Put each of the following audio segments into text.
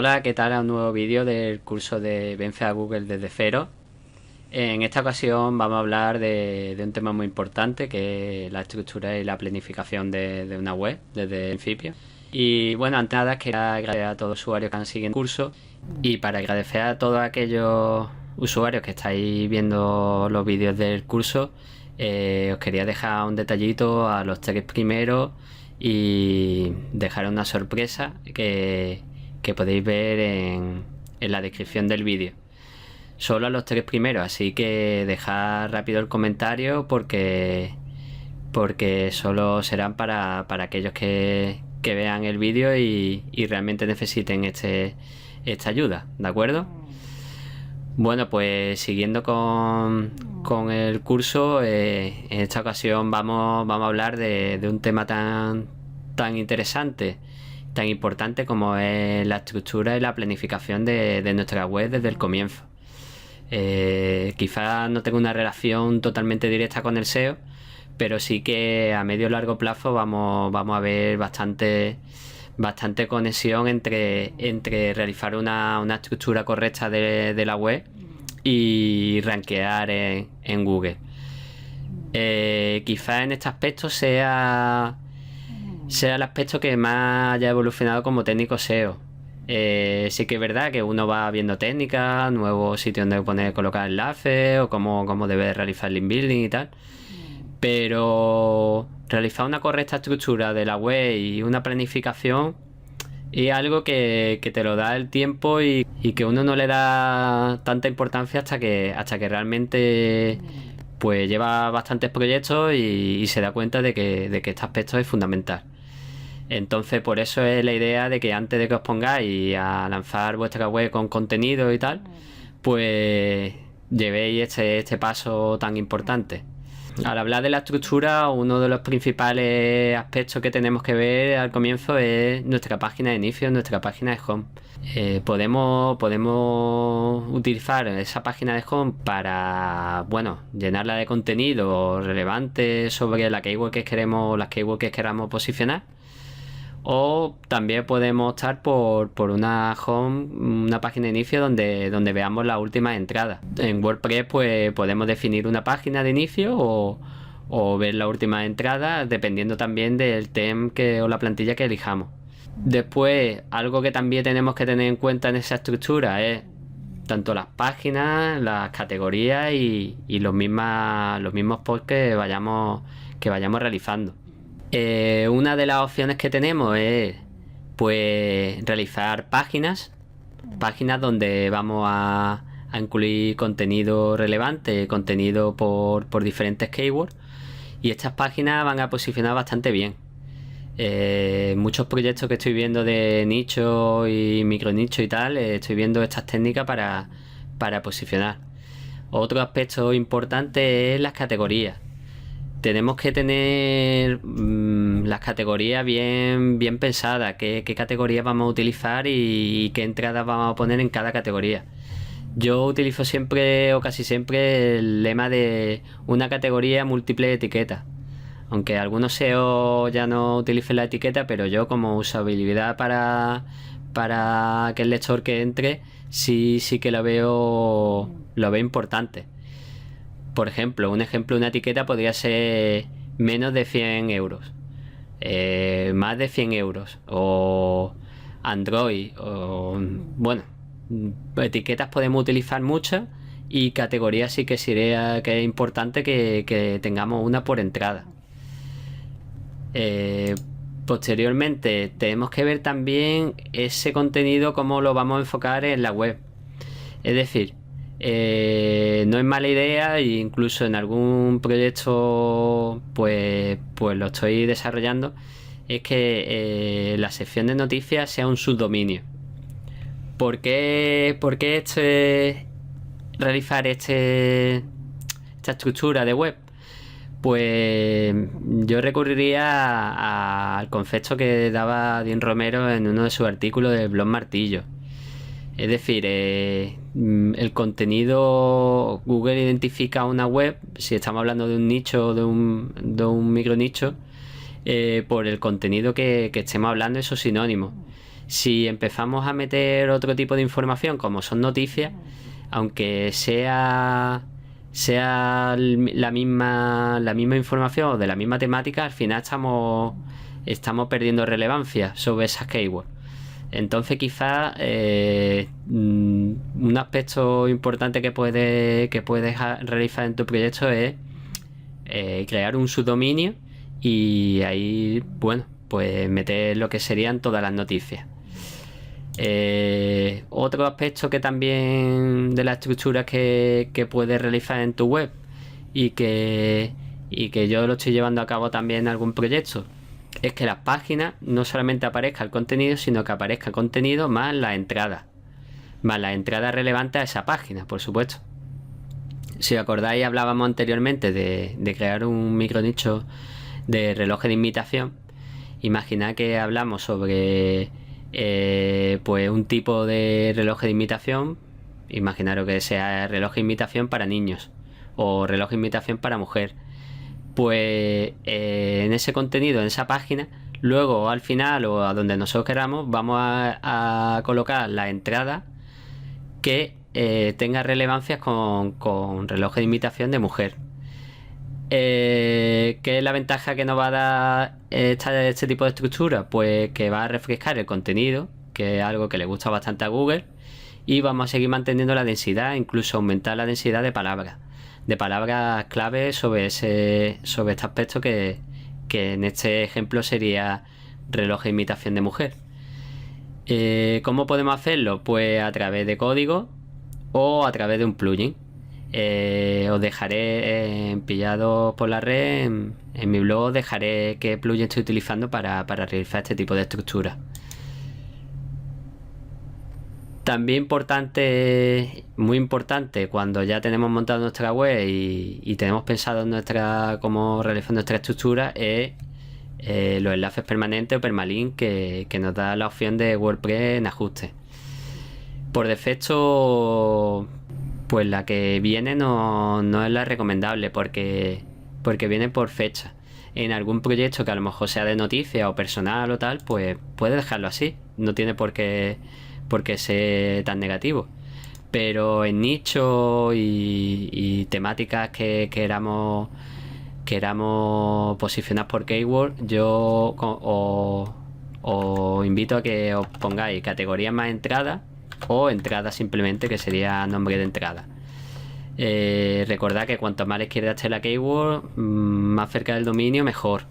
Hola, ¿qué tal? A un nuevo vídeo del curso de Vence a Google desde cero. En esta ocasión vamos a hablar de un tema muy importante, que es la estructura y la planificación de una web desde el principio. Y bueno, antes de nada quería agradecer a todos los usuarios que han seguido el curso, y para agradecer a todos aquellos usuarios que estáis viendo los vídeos del curso, os quería dejar un detallito a los tres primeros y dejar una sorpresa que podéis ver en la descripción del vídeo. Solo a los tres primeros, así que dejad rápido el comentario porque solo serán para aquellos que vean el vídeo y realmente necesiten esta ayuda, ¿de acuerdo? Bueno, pues siguiendo con el curso, en esta ocasión vamos a hablar de un tema tan interesante, tan importante como es la estructura y la planificación de nuestra web desde el comienzo. Quizás no tenga una relación totalmente directa con el SEO, pero sí que a medio y largo plazo vamos a ver bastante conexión entre realizar una estructura correcta de la web y rankear en Google. Quizás en este aspecto sea el aspecto que más haya evolucionado como técnico SEO. Sí que es verdad que uno va viendo técnicas, nuevos sitios donde colocar enlaces o cómo debe realizar link building y tal, pero realizar una correcta estructura de la web y una planificación es algo que te lo da el tiempo y que uno no le da tanta importancia hasta que realmente pues lleva bastantes proyectos y se da cuenta de que este aspecto es fundamental. Entonces, por eso es la idea de que antes de que os pongáis a lanzar vuestra web con contenido y tal, pues llevéis este paso tan importante. Al hablar de la estructura, uno de los principales aspectos que tenemos que ver al comienzo es nuestra página de inicio, nuestra página de home. Podemos utilizar esa página de home para, bueno, llenarla de contenido relevante sobre las keywords que queramos posicionar. O también podemos optar por una home, una página de inicio donde veamos las últimas entradas. En WordPress pues podemos definir una página de inicio o ver la última entrada, dependiendo también del tema o la plantilla que elijamos. Después, algo que también tenemos que tener en cuenta en esa estructura es tanto las páginas, las categorías y los mismos posts que vayamos realizando. Una de las opciones que tenemos es pues realizar páginas donde vamos a incluir contenido relevante, contenido por diferentes keywords, y estas páginas van a posicionar bastante bien. Muchos proyectos que estoy viendo de nicho y micronicho y tal, estoy viendo estas técnicas para posicionar. Otro aspecto importante es las categorías. Tenemos que tener las categorías bien pensadas, qué categorías vamos a utilizar y qué entradas vamos a poner en cada categoría. Yo utilizo siempre o casi siempre el lema de una categoría múltiple etiquetas. Aunque algunos SEO ya no utilicen la etiqueta, pero yo como usabilidad para que el lector que entre, sí que lo veo importante. Por ejemplo, una etiqueta podría ser menos de 100 euros, más de 100 euros, o Android, o bueno, etiquetas podemos utilizar muchas, y categorías sí que sería que es importante que tengamos una por entrada. Posteriormente tenemos que ver también ese contenido, cómo lo vamos a enfocar en la web. Es decir, no es mala idea, e incluso en algún proyecto pues lo estoy desarrollando, es que la sección de noticias sea un subdominio. ¿Por qué realizar esta estructura de web? Pues yo recurriría al concepto que daba Dean Romero en uno de sus artículos del blog Martillo. Es decir, el contenido, Google identifica una web, si estamos hablando de un nicho o de un micro nicho, por el contenido que estemos hablando, esos sinónimos. Si empezamos a meter otro tipo de información, como son noticias, aunque sea la misma información o de la misma temática, al final estamos perdiendo relevancia sobre esas keywords. Entonces quizás un aspecto importante que puedes realizar en tu proyecto es crear un subdominio y ahí, bueno, pues meter lo que serían todas las noticias. Otro aspecto que también de la estructura que puedes realizar en tu web y que yo lo estoy llevando a cabo también en algún proyecto es que las páginas no solamente aparezca el contenido, sino que aparezca el contenido más las entradas relevantes a esa página, por supuesto. Si os acordáis, hablábamos anteriormente de crear un micronicho de relojes de imitación. Imaginad que hablamos sobre pues un tipo de reloj de imitación. Imaginaros que sea reloj de imitación para niños o reloj de imitación para mujer. Pues en ese contenido, en esa página, luego al final o a donde nosotros queramos, vamos a colocar la entrada que tenga relevancias con relojes de imitación de mujer. ¿Qué es la ventaja que nos va a dar este tipo de estructura? Pues que va a refrescar el contenido, que es algo que le gusta bastante a Google, y vamos a seguir manteniendo la densidad, incluso aumentar la densidad de palabras clave sobre este aspecto que en este ejemplo sería reloj de imitación de mujer. ¿Cómo podemos hacerlo? Pues a través de código o a través de un plugin. Os dejaré pillado por la red en mi blog, dejaré qué plugin estoy utilizando para realizar este tipo de estructura. También muy importante, cuando ya tenemos montado nuestra web y tenemos pensado cómo realizar nuestra estructura, es los enlaces permanentes o permalink que nos da la opción de WordPress en ajuste. Por defecto, pues la que viene no es la recomendable porque viene por fecha. En algún proyecto que a lo mejor sea de noticias o personal o tal, pues puede dejarlo así. No tiene por qué ser tan negativo. Pero en nicho y temáticas que queramos posicionar por keyword, yo os invito a que os pongáis categorías más entradas o entrada simplemente, que sería nombre de entrada. Recordad que cuanto más a la izquierda esté la keyword, más cerca del dominio, mejor.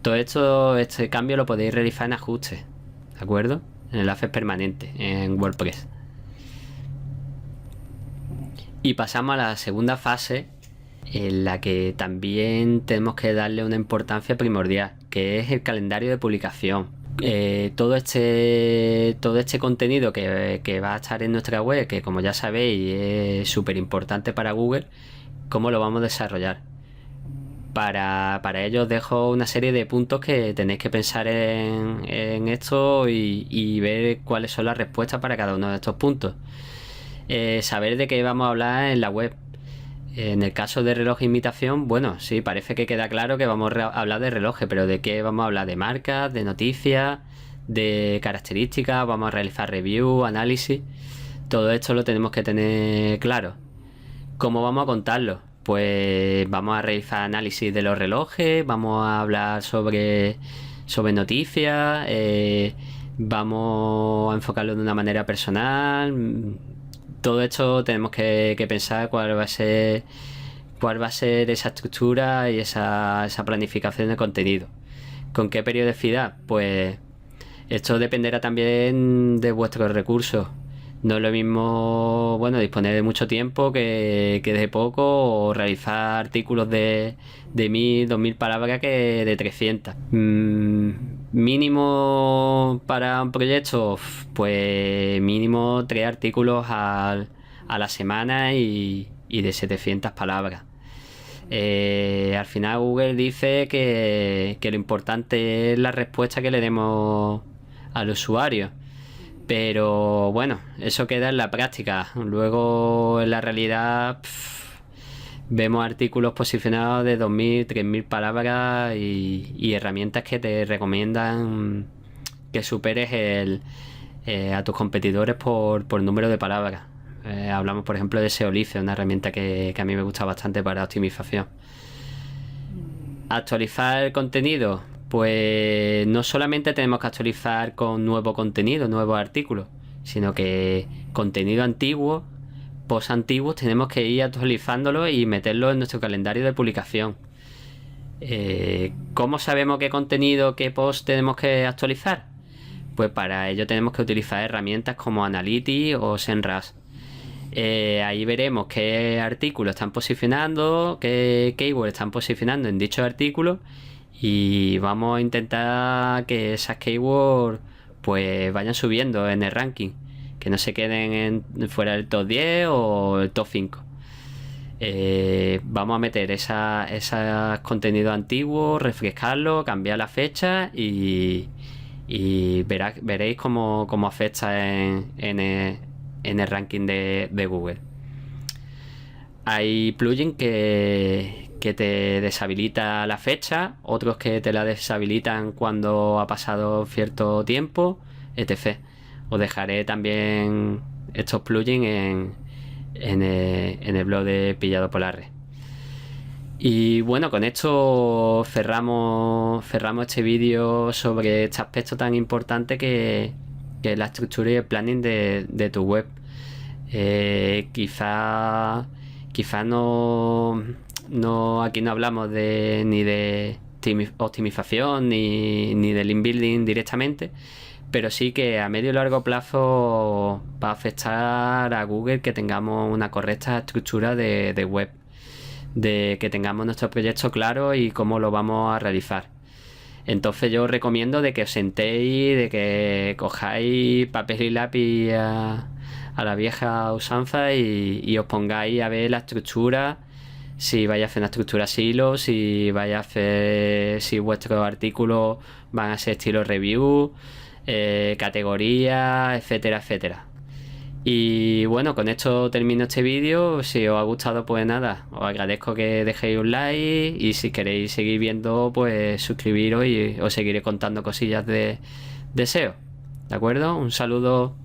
Todo este cambio lo podéis realizar en ajustes, ¿de acuerdo? En enlaces permanentes en WordPress. Y pasamos a la segunda fase, en la que también tenemos que darle una importancia primordial, que es el calendario de publicación. Todo este contenido que va a estar en nuestra web, que como ya sabéis es súper importante para Google, ¿cómo lo vamos a desarrollar? Para ello os dejo una serie de puntos que tenéis que pensar en esto y ver cuáles son las respuestas para cada uno de estos puntos. Saber de qué vamos a hablar en la web. En el caso de reloj de imitación, bueno, sí, parece que queda claro que vamos a hablar de relojes, pero ¿de qué vamos a hablar? ¿De marcas, de noticias, de características? ¿Vamos a realizar review, análisis? Todo esto lo tenemos que tener claro. ¿Cómo vamos a contarlo? Pues vamos a realizar análisis de los relojes, vamos a hablar sobre noticias, vamos a enfocarlo de una manera personal. Todo esto tenemos que pensar cuál va a ser esa estructura y esa planificación de contenido. ¿Con qué periodicidad? Pues esto dependerá también de vuestros recursos. No es lo mismo, bueno, disponer de mucho tiempo que de poco, o realizar artículos de 1000, 2000 palabras que de 300. Mínimo para un proyecto, pues mínimo 3 artículos a la semana y de 700 palabras. Al final Google dice que lo importante es la respuesta que le demos al usuario. Pero bueno, eso queda en la práctica. Luego en la realidad vemos artículos posicionados de 2000, 3000 palabras y herramientas que te recomiendan que superes a tus competidores por número de palabras. Hablamos, por ejemplo, de Seolife, una herramienta que a mí me gusta bastante para optimización. Actualizar el contenido. Pues no solamente tenemos que actualizar con nuevo contenido, nuevos artículos, sino que contenido antiguo, post antiguos, tenemos que ir actualizándolo y meterlo en nuestro calendario de publicación. ¿Cómo sabemos qué contenido, qué post tenemos que actualizar? Pues para ello tenemos que utilizar herramientas como Analytics o Semrush. Ahí veremos qué artículos están posicionando, qué keywords están posicionando en dichos artículos, y vamos a intentar que esas keywords pues vayan subiendo en el ranking, que no se queden fuera del top 10 o el top 5. Vamos a meter esos contenidos antiguos, refrescarlo, cambiar la fecha y veréis cómo afecta en el ranking de Google. Hay plugins que te deshabilita la fecha, otros que te la deshabilitan cuando ha pasado cierto tiempo, etc. Os dejaré también estos plugins en el blog de Pillado por la Red. Y bueno, con esto cerramos este vídeo sobre este aspecto tan importante que es la estructura y el planning de tu web. Quizá no aquí no hablamos ni de optimización ni de link building directamente, pero sí que a medio y largo plazo va a afectar a Google que tengamos una correcta estructura de web, de que tengamos nuestro proyecto claro y cómo lo vamos a realizar. Entonces yo os recomiendo de que os sentéis, de que cojáis papel y lápiz a la vieja usanza y os pongáis a ver la estructura, si vais a hacer una estructura silo, si vuestros artículos van a ser estilo review, categorías, etcétera, etcétera. Y bueno, con esto termino este vídeo. Si os ha gustado, pues nada, os agradezco que dejéis un like, y si queréis seguir viendo, pues suscribiros y os seguiré contando cosillas de SEO. ¿De acuerdo? Un saludo.